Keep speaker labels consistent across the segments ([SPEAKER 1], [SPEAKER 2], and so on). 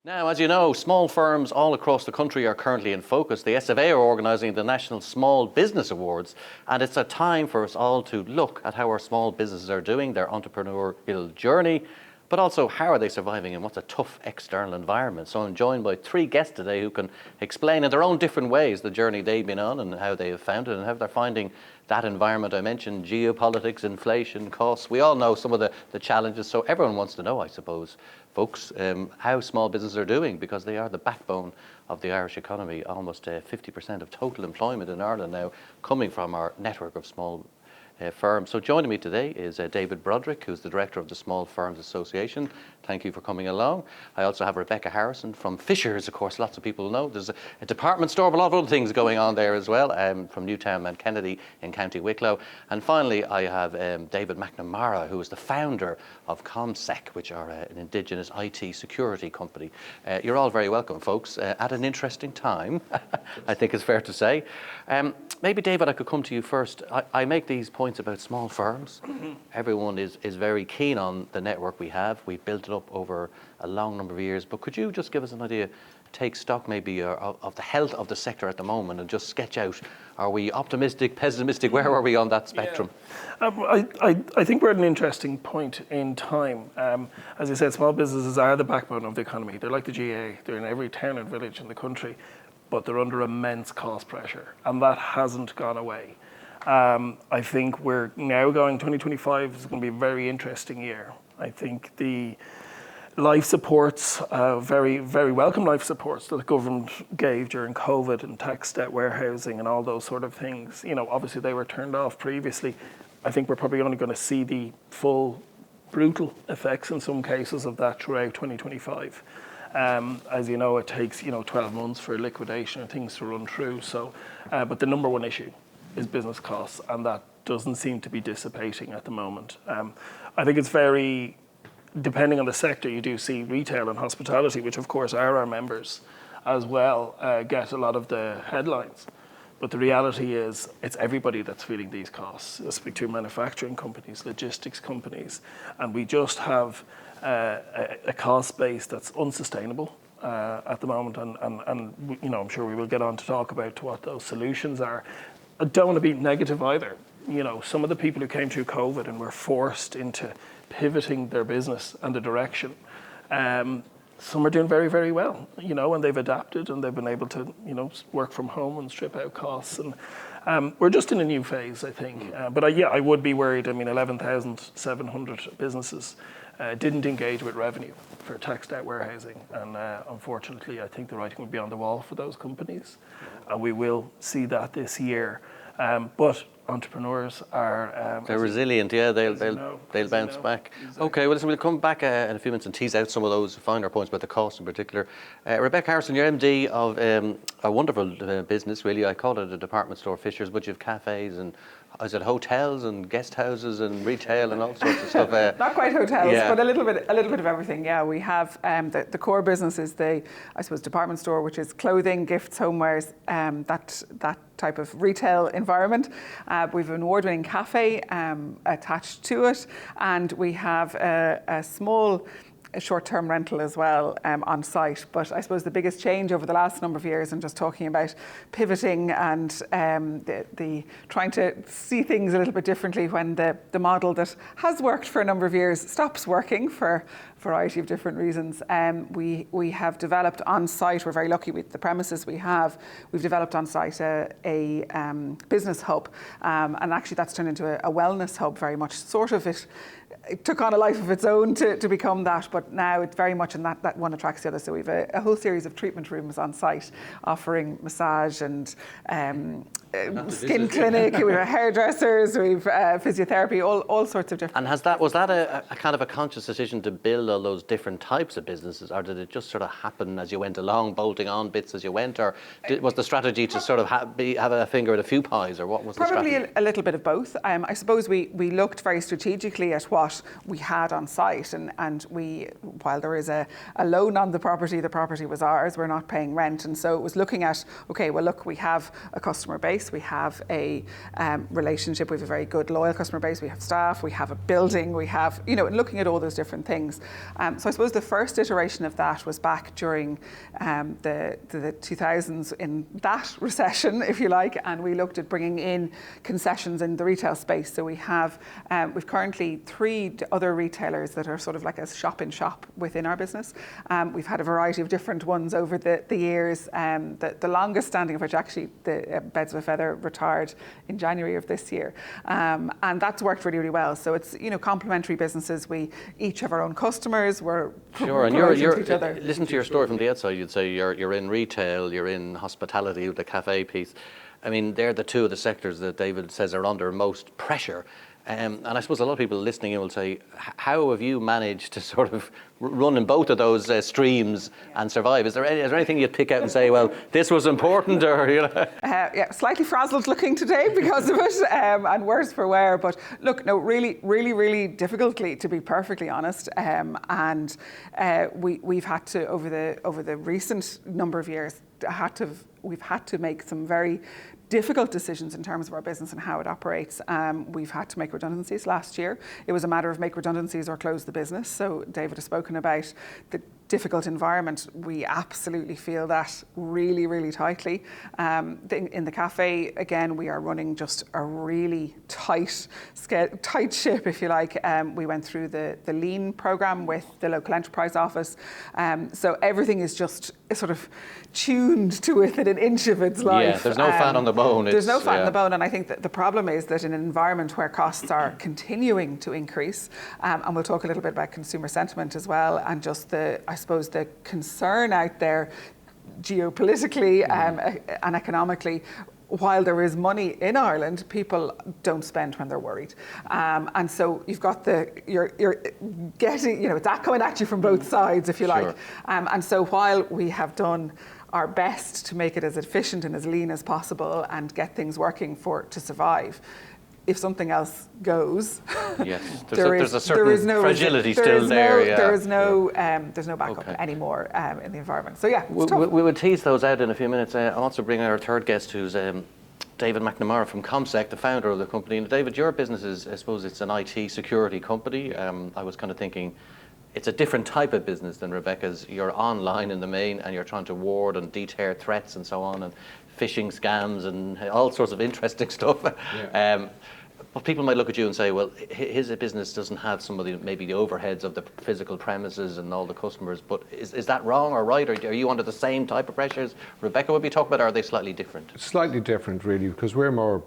[SPEAKER 1] Now, as you know, small firms all across the country are currently in focus. The SFA are organising the National Small Business Awards, and it's a time for us all to look at how our small businesses are doing, their entrepreneurial journey, but also how are they surviving in what's a tough external environment. So I'm joined by three guests today who can explain in their own different ways the journey they've been on and how they have found it and how they're finding that environment I mentioned, geopolitics, inflation, costs. We all know some of the challenges, so everyone wants to know, I suppose, folks, how small businesses are doing, because they are the backbone of the Irish economy. Almost 50% of total employment in Ireland now coming from our network of small firms. So joining me today is David Broderick, who's the Director of the Small Firms Association. Thank you for coming along. I also have Rebecca Harrison from Fishers, of course, lots of people know. There's a department store, but a lot of other things going on there as well, from Newtown Mount Kennedy in County Wicklow. And finally, I have David McNamara, who is the founder of ComSec, which are an Indigenous IT security company. You're all very welcome, folks, at an interesting time, I think it's fair to say. Maybe, David, I could come to you first. I make these points about small firms. Everyone is very keen on the network we have. We've built it up over a long number of years. But could you just give us an idea, take stock maybe of the health of the sector at the moment and just sketch out, are we optimistic, pessimistic? Where are we on that spectrum?
[SPEAKER 2] Yeah. I think we're at an interesting point in time. As you said, small businesses are the backbone of the economy. They're like the GA. They're in every town and village in the country, but they're under immense cost pressure, and that hasn't gone away. I think we're now going, 2025 is going to be a very interesting year. I think the life supports, very, very welcome life supports that the government gave during COVID and tax debt warehousing and all those sort of things, obviously they were turned off previously. I think we're probably only going to see the full brutal effects in some cases of that throughout 2025. As you know, it takes 12 months for liquidation and things to run through. So, but the number one issue is business costs, and that doesn't seem to be dissipating at the moment. I think it's very, depending on the sector, you do see retail and hospitality, which of course are our members as well, get a lot of the headlines. But the reality is it's everybody that's feeling these costs. I speak to manufacturing companies, logistics companies, and we just have a cost base that's unsustainable at the moment. And I'm sure we will get on to talk about what those solutions are. I don't want to be negative either. Some of the people who came through COVID and were forced into pivoting their business and the direction, some are doing very, very well, and they've adapted and they've been able to, work from home and strip out costs. And we're just in a new phase, I think. But I would be worried. 11,700 businesses didn't engage with revenue for tax debt warehousing. And unfortunately, I think the writing will be on the wall for those companies. And we will see that this year. But entrepreneurs are
[SPEAKER 1] they're resilient, yeah. They'll bounce back. Exactly. Okay, well, listen, we'll come back in a few minutes and tease out some of those finer points about the cost in particular. Rebecca Harrison, you're MD of a wonderful business, really. I call it a department store, Fishers, but you have cafes and is it hotels and guest houses and retail and all sorts of stuff?
[SPEAKER 3] Not quite hotels, but a little bit of everything. Yeah, we have the core business is department store, which is clothing, gifts, homewares, that type of retail environment. We've an award-winning cafe attached to it, and we have a small short-term rental as well on site. But I suppose the biggest change over the last number of years, and just talking about pivoting and the trying to see things a little bit differently when the model that has worked for a number of years stops working for a variety of different reasons. We have developed on site, we're very lucky with the premises we have, we've developed on site a business hub, and actually that's turned into a wellness hub very much, sort of it took on a life of its own to become that, but now it's very much in that one attracts the other. So we've a whole series of treatment rooms on site offering massage and skin clinic, we have hairdressers, we've physiotherapy, all sorts of different.
[SPEAKER 1] And was that a kind of a conscious decision to build all those different types of businesses, or did it just sort of happen as you went along, bolting on bits as you went, or was the strategy to sort of have a finger in a few pies, or what was the strategy?
[SPEAKER 3] Probably a little bit of both. I suppose we looked very strategically at what we had on site, and we, while there is a loan on the property was ours, we're not paying rent, and so it was looking at, okay, well look, we have a customer base, we have a relationship, we have a very good loyal customer base, we have staff, we have a building, we have, looking at all those different things. So I suppose the first iteration of that was back during the 2000s in that recession, if you like, and we looked at bringing in concessions in the retail space. So we've currently 3 other retailers that are sort of like a shop-in-shop within our business. We've had a variety of different ones over the years. The longest standing of which actually the Beds of a Feather retired in January of this year, and that's worked really, really well. So it's complementary businesses. We each have our own customers. We're
[SPEAKER 1] Sure, and
[SPEAKER 3] promoting to each other.
[SPEAKER 1] listen to your story from the outside. You'd say you're in retail, you're in hospitality with the cafe piece. I mean, they're the 2 of the sectors that David says are under most pressure. And I suppose a lot of people listening in will say, how have you managed to sort of run in both of those streams and survive? Is there anything you'd pick out and say, well, this was important, or
[SPEAKER 3] Yeah, slightly frazzled looking today because of it, and worse for wear. But look, no, really, really, really difficultly, to be perfectly honest. And we've had to over the recent number of years we've had to make some very difficult decisions in terms of our business and how it operates. We've had to make redundancies last year. It was a matter of make redundancies or close the business. So David has spoken about the difficult environment. We absolutely feel that really, really tightly. In the cafe, again, we are running just a really tight ship, if you like. We went through the lean program with the local enterprise office. So everything is just sort of tuned to within an inch of its life.
[SPEAKER 1] Yeah, there's no fat on the bone.
[SPEAKER 3] There's no fat on the bone, and I think that the problem is that in an environment where costs are continuing to increase, and we'll talk a little bit about consumer sentiment as well, and just I suppose the concern out there geopolitically and economically. While there is money in Ireland, people don't spend when they're worried, and so you've got you're getting that coming at you from both sides, if you like. And so while we have done our best to make it as efficient and as lean as possible and get things working to survive, if something else goes,
[SPEAKER 1] yes, there's a certain fragility still there.
[SPEAKER 3] There's no backup anymore in the environment. So yeah, it's tough.
[SPEAKER 1] We will tease those out in a few minutes. I want to bring our third guest, who's David McNamara from Comsec, the founder of the company. And David, your business is, I suppose, it's an IT security company. I was kind of thinking, it's a different type of business than Rebecca's. You're online in the main, and you're trying to ward and deter threats and so on, and phishing scams and all sorts of interesting stuff. Yeah. But people might look at you and say, well, his business doesn't have some of maybe the overheads of the physical premises and all the customers. But is that wrong or right? Or are you under the same type of pressures Rebecca would be talking about, or are they slightly different?
[SPEAKER 4] Slightly different, really, because we're more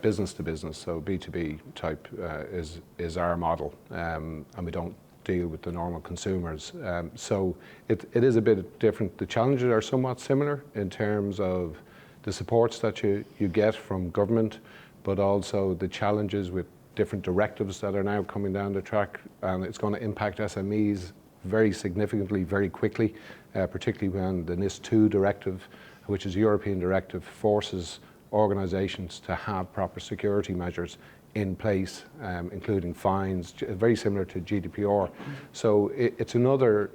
[SPEAKER 4] business to business. So B2B type is our model, and we don't deal with the normal consumers. So it is a bit different. The challenges are somewhat similar in terms of the supports that you get from government, but also the challenges with different directives that are now coming down the track, and it's going to impact SMEs very significantly, very quickly, particularly when the NIS2 directive, which is a European directive, forces organisations to have proper security measures in place, including fines, very similar to GDPR. So it's another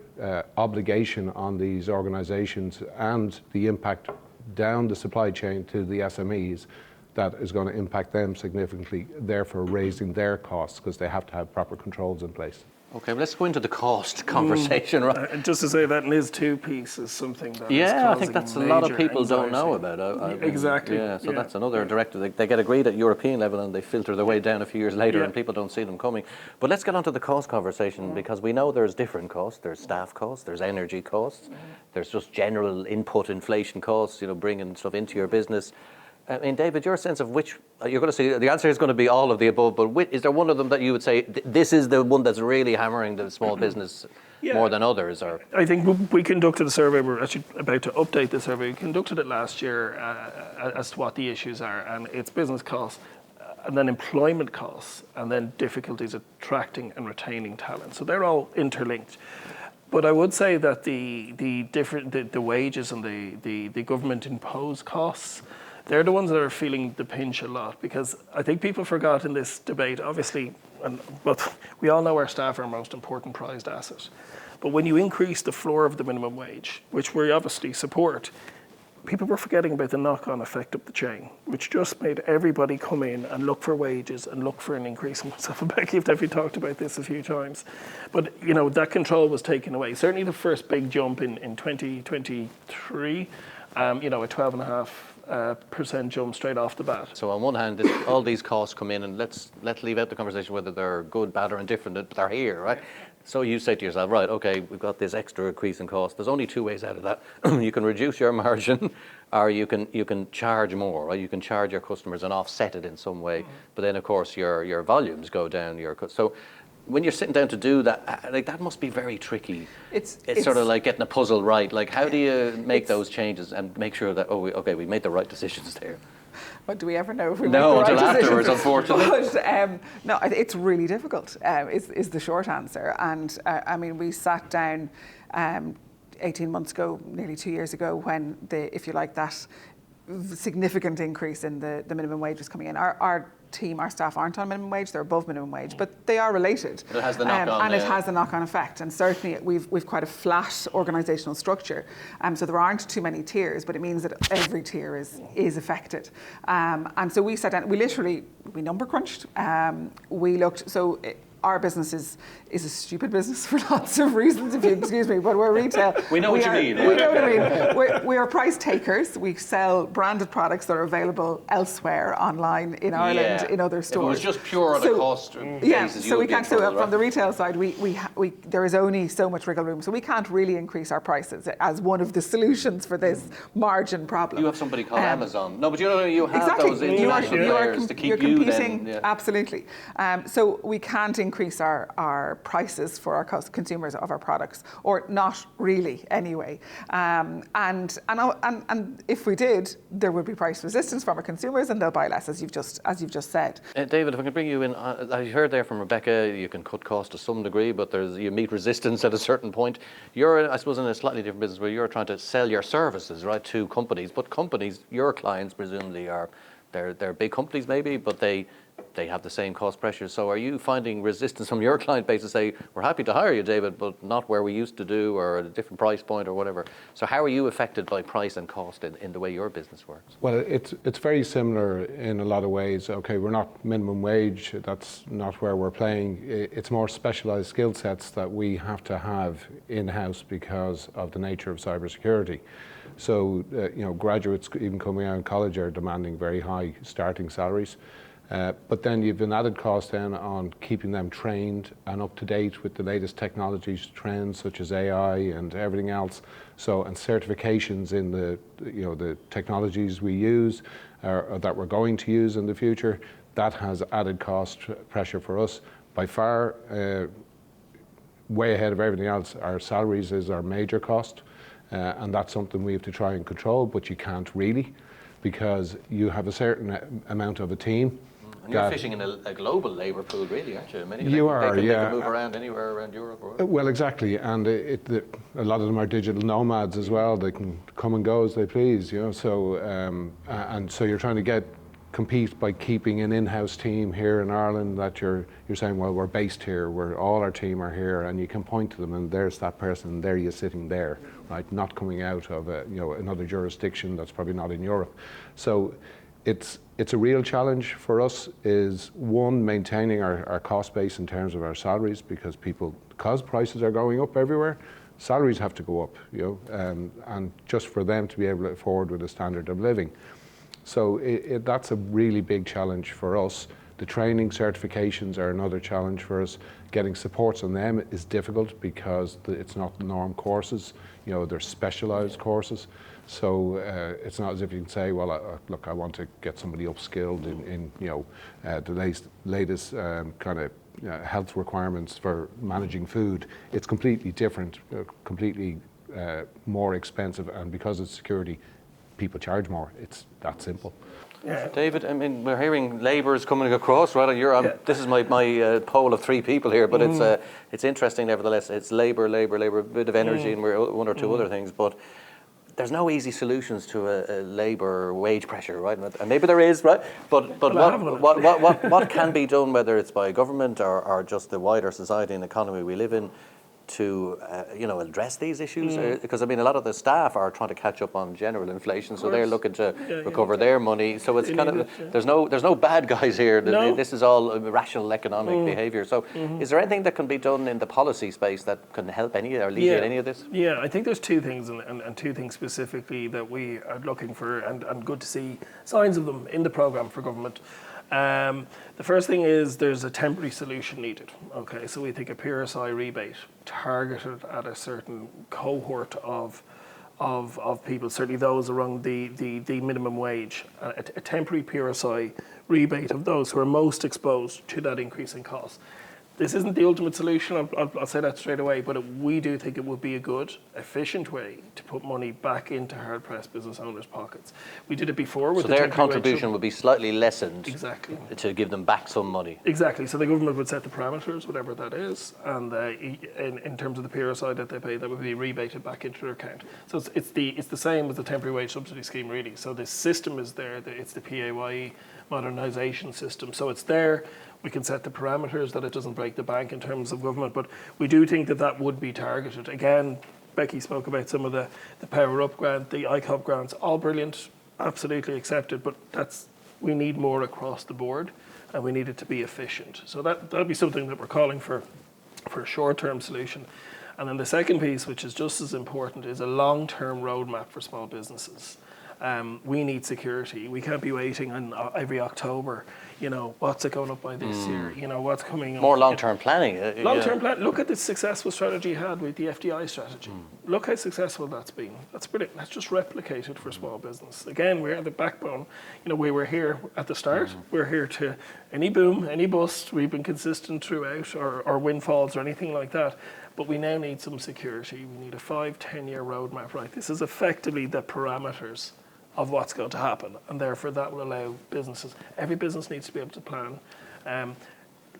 [SPEAKER 4] obligation on these organisations and the impact down the supply chain to the SMEs that is going to impact them significantly, therefore raising their costs because they have to have proper controls in place.
[SPEAKER 1] Okay, well, let's go into the cost conversation. Right?
[SPEAKER 2] Just to say that NIS2 piece is something that
[SPEAKER 1] I think that's a lot of people don't know about.
[SPEAKER 2] Exactly.
[SPEAKER 1] Yeah, so that's another directive. They get agreed at European level and they filter their way down a few years later and people don't see them coming. But let's get onto the cost conversation because we know there's different costs. There's staff costs, there's energy costs, there's just general input inflation costs, bringing stuff into your business. I mean, David, your sense of which, you're going to say, the answer is going to be all of the above, but is there one of them that you would say, this is the one that's really hammering the small business more than others? Or
[SPEAKER 2] I think we conducted a survey, we're actually about to update the survey, we conducted it last year as to what the issues are, and it's business costs, and then employment costs, and then difficulties attracting and retaining talent. So they're all interlinked. But I would say that the wages and the government imposed costs, they're the ones that are feeling the pinch a lot, because I think people forgot in this debate, obviously, but we all know our staff are our most important prized asset. But when you increase the floor of the minimum wage, which we obviously support, people were forgetting about the knock-on effect of the chain, which just made everybody come in and look for wages and look for an increase. And myself and Becky have definitely talked about this a few times. But, you know, that control was taken away. Certainly the first big jump in 2023, you know, a 12.5% jump straight off the bat.
[SPEAKER 1] So on one hand, all these costs come in, and let's leave out the conversation whether they're good, bad, or indifferent, but they're here, right? So you say to yourself, right, okay, we've got this extra increase in cost. There's only two ways out of that. You can reduce your margin, or you can charge more, right? You can charge your customers and offset it in some way. But then, of course, your volumes go down. So when you're sitting down to do that, like, that must be very tricky. It's sort of like getting a puzzle right. Like, how do you make those changes and make sure that, we made the right decisions there?
[SPEAKER 3] But do we ever know if we
[SPEAKER 1] No,
[SPEAKER 3] make the right
[SPEAKER 1] until afterwards,
[SPEAKER 3] decisions?
[SPEAKER 1] unfortunately.
[SPEAKER 3] But, no, it's really difficult, is the short answer. And I mean, we sat down 18 months ago, nearly 2 years ago, when if you like, that significant increase in the minimum wage was coming in. Our team, our staff aren't on minimum wage, they're above minimum wage, but they are related.
[SPEAKER 1] It has the knock-on.
[SPEAKER 3] And it has the knock-on effect. And certainly we've quite a flat organisational structure. So there aren't too many tiers, but it means that every tier is affected. And so we sat down, we number crunched. We looked, our business is a stupid business for lots of reasons, if you excuse me, but we're retail.
[SPEAKER 1] We know what you mean.
[SPEAKER 3] We know what I mean. We are price takers. We sell branded products that are available elsewhere online in Ireland, in other stores.
[SPEAKER 1] If it was just pure on a cost basis,
[SPEAKER 3] so we can't. So from the retail side, there is only so much wriggle room, so we can't really increase our prices as one of the solutions for this margin problem.
[SPEAKER 1] You have somebody called Amazon. No, but you have
[SPEAKER 3] exactly.
[SPEAKER 1] those international players to keep you
[SPEAKER 3] competing,
[SPEAKER 1] then. Yeah.
[SPEAKER 3] Absolutely. So we can't increase our prices for our consumers of our products, or not really anyway. And if we did, there would be price resistance from our consumers, and they'll buy less, as you've just said.
[SPEAKER 1] David, if I can bring you in, I heard there from Rebecca, you can cut costs to some degree, but you meet resistance at a certain point. You're, I suppose, in a slightly different business where you're trying to sell your services, right, to companies. But companies, your clients presumably they're big companies maybe, but they have the same cost pressures. So are you finding resistance from your client base to say, we're happy to hire you, David, but not where we used to do, or at a different price point or whatever? So how are you affected by price and cost in the way your business works?
[SPEAKER 4] Well, it's very similar in a lot of ways. Okay, we're not minimum wage. That's not where we're playing. It's more specialised skill sets that we have to have in-house because of the nature of cybersecurity. So, graduates even coming out of college are demanding very high starting salaries. But then you've an added cost then on keeping them trained and up to date with the latest technologies, trends such as AI and everything else. So, and certifications in the technologies we use or that we're going to use in the future, that has added cost pressure for us. By far, way ahead of everything else, our salaries is our major cost. And that's something we have to try and control, but you can't really, because you have a certain amount of a team.
[SPEAKER 1] And you're fishing in a global labour pool, really, aren't you? Many
[SPEAKER 4] you are,
[SPEAKER 1] they
[SPEAKER 4] yeah.
[SPEAKER 1] can move around anywhere around Europe. Or
[SPEAKER 4] well, exactly, and a lot of them are digital nomads as well. They can come and go as they please, So and so you're trying to compete by keeping an in-house team here in Ireland that you're saying, well, we're based here, all our team are here, and you can point to them, and there's that person, there you're sitting there, right? Not coming out of another jurisdiction that's probably not in Europe. So it's a real challenge for us. Is one, maintaining our cost base in terms of our salaries, because prices are going up everywhere. Salaries have to go up, and just for them to be able to afford with a standard of living. So that's a really big challenge for us. The training certifications are another challenge for us. Getting supports on them is difficult because it's not the norm courses. They're specialised courses. So it's not as if you can say, well, look, I want to get somebody upskilled in the latest kind of health requirements for managing food. It's completely different, completely more expensive, and because it's security, people charge more. It's that simple.
[SPEAKER 2] Yeah.
[SPEAKER 1] David, I mean, we're hearing labour is coming across, right? This is my poll of three people here, but it's interesting nevertheless. It's labour, a bit of energy, and we're one or two other things, but there's no easy solutions to a labour wage pressure, right? And maybe there is, right? But what can be done, whether it's by government or just the wider society and economy we live in, to address these issues? Because I mean, a lot of the staff are trying to catch up on general inflation, so they're looking to recover their money. So it's kind of there's no bad guys here.
[SPEAKER 2] No.
[SPEAKER 1] This is all rational economic behaviour. So is there anything that can be done in the policy space that can help alleviate any of this?
[SPEAKER 2] Yeah, I think there's two things, and two things specifically that we are looking for, and good to see signs of them in the programme for government. The first thing is there's a temporary solution needed. Okay, so we think a PRSI rebate targeted at a certain cohort of people, certainly those around the minimum wage, a temporary PRSI rebate of those who are most exposed to that increase in cost. This isn't the ultimate solution, I'll say that straight away, but we do think it would be a good, efficient way to put money back into hard-pressed business owners' pockets. We did it before with
[SPEAKER 1] So
[SPEAKER 2] the
[SPEAKER 1] their
[SPEAKER 2] temporary
[SPEAKER 1] contribution would be slightly lessened
[SPEAKER 2] Exactly.
[SPEAKER 1] to give them back some money.
[SPEAKER 2] Exactly. So the government would set the parameters, whatever that is, and in terms of the PRSI that they pay, that would be rebated back into their account. So it's the same as the temporary wage subsidy scheme, really. So the system is there. It's the PAYE modernisation system. So it's there. We can set the parameters that it doesn't break the bank in terms of government, but we do think that would be targeted. Again, Becky spoke about some of the Power Up grant, the ICOP grants, all brilliant, absolutely accepted, but we need more across the board, and we need it to be efficient. So that'll be something that we're calling for a short-term solution. And then the second piece, which is just as important, is a long-term roadmap for small businesses. We need security. We can't be waiting on every October, what's it going up by this year, what's coming up.
[SPEAKER 1] More long-term planning.
[SPEAKER 2] Long-term plan. Look at the successful strategy you had with the FDI strategy. Look how successful that's been. That's brilliant. Let's just replicate it for small business. Again, we're the backbone. We were here at the start. We're here to any boom, any bust. We've been consistent throughout, or windfalls or anything like that. But we now need some security. We need a 5-10 year roadmap, right? This is effectively the parameters of what's going to happen, and therefore that will allow businesses. Every business needs to be able to plan.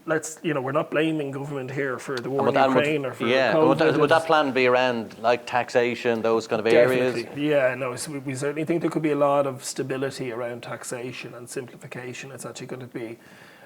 [SPEAKER 2] We're not blaming government here for the war in Ukraine or for COVID.
[SPEAKER 1] Would that plan be around like taxation, those kind of areas?
[SPEAKER 2] Definitely. Yeah, no. So we certainly think there could be a lot of stability around taxation and simplification. It's actually going to be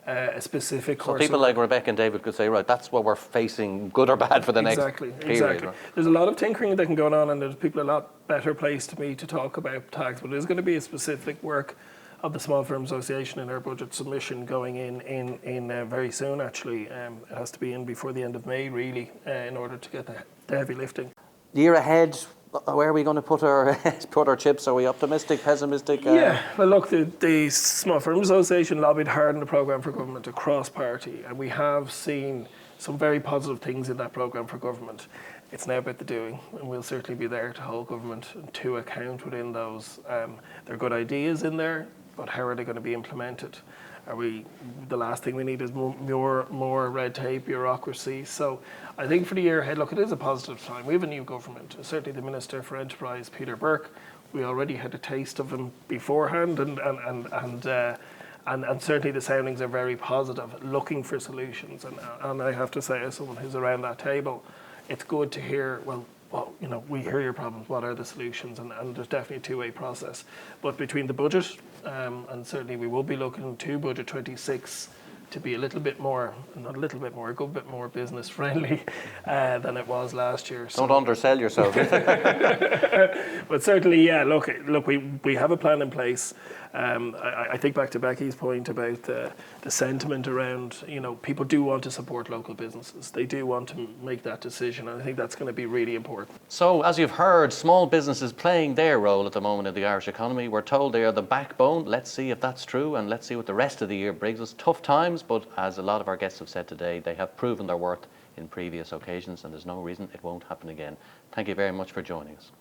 [SPEAKER 2] a specific course.
[SPEAKER 1] So people like Rebecca and David could say, right, that's what we're facing, good or bad, for the next period.
[SPEAKER 2] Exactly.
[SPEAKER 1] Right?
[SPEAKER 2] There's a lot of tinkering that can go on, and there's people a lot better placed to me to talk about tax, but there's going to be a specific work of the Small Firms Association in our budget submission going in very soon, actually. It has to be in before the end of May, really, in order to get the heavy lifting.
[SPEAKER 1] The year ahead, where are we going to put our chips? Are we optimistic, pessimistic?
[SPEAKER 2] Yeah, well, look, the Small Firms Association lobbied hard in the programme for government across party, and we have seen some very positive things in that programme for government. It's now about the doing, and we'll certainly be there to hold government to account within those. There are good ideas in there, but how are they going to be implemented? The last thing we need is more red tape, bureaucracy. So I think for the year ahead, look, it is a positive time. We have a new government. Certainly the Minister for Enterprise, Peter Burke, we already had a taste of him beforehand, and certainly the soundings are very positive, looking for solutions. And I have to say, as someone who's around that table, it's good to hear, we hear your problems, what are the solutions? And there's definitely a two-way process. But between the budget, and certainly we will be looking to Budget 26 to be a good bit more business friendly than it was last year.
[SPEAKER 1] Don't undersell yourself.
[SPEAKER 2] But certainly, yeah, look, we have a plan in place. I think back to Becky's point about the sentiment around, people do want to support local businesses. They do want to make that decision, and I think that's going to be really important.
[SPEAKER 1] So, as you've heard, small businesses playing their role at the moment in the Irish economy. We're told they are the backbone. Let's see if that's true, and let's see what the rest of the year brings us. Tough times, but as a lot of our guests have said today, they have proven their worth in previous occasions, and there's no reason it won't happen again. Thank you very much for joining us.